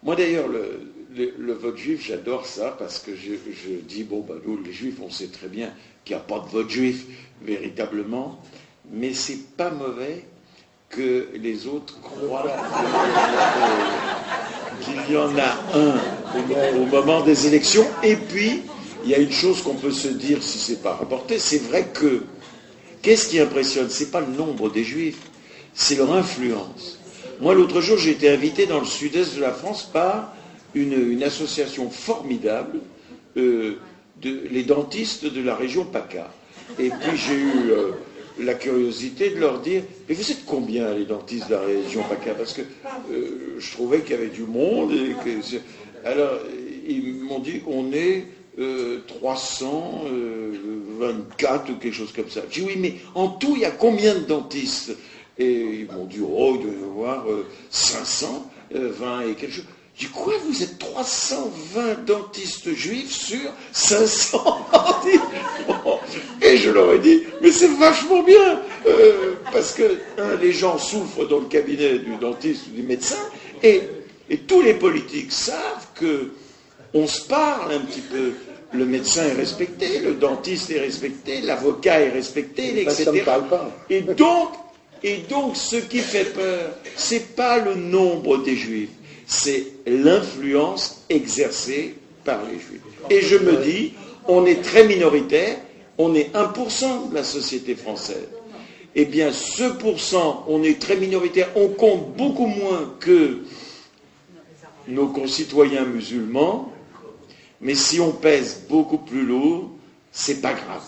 Moi d'ailleurs, le vote juif, j'adore ça, parce que je dis, bon, bah, nous, les juifs, on sait très bien qu'il n'y a pas de vote juif, véritablement, mais c'est pas mauvais que les autres croient qu'il y en a un au moment des élections. Et puis, il y a une chose qu'on peut se dire si c'est pas rapporté, c'est vrai que, qu'est-ce qui impressionne? C'est pas le nombre des juifs, c'est leur influence. Moi, l'autre jour, j'ai été invité dans le sud-est de la France par une association formidable, les dentistes de la région PACA. Et puis j'ai eu la curiosité de leur dire, mais vous êtes combien les dentistes de la région PACA? Parce que je trouvais qu'il y avait du monde. Alors, ils m'ont dit, on est 324 ou quelque chose comme ça. J'ai dit, oui, mais en tout, il y a combien de dentistes? Et ils m'ont dit, oh, il doit y avoir 520 et quelque chose. J'ai dit, quoi, vous êtes 320 dentistes juifs sur 500 dentistes? Et je leur ai dit, mais c'est vachement bien, parce que les gens souffrent dans le cabinet du dentiste ou du médecin, et tous les politiques savent que on se parle un petit peu. Le médecin est respecté, le dentiste est respecté, l'avocat est respecté, etc. Et donc, ce qui fait peur, c'est pas le nombre des juifs, c'est l'influence exercée par les juifs. Et je me dis, on est très minoritaire, on est 1% de la société française. Eh bien, ce pourcent, on est très minoritaire, on compte beaucoup moins que nos concitoyens musulmans, mais si on pèse beaucoup plus lourd, c'est pas grave.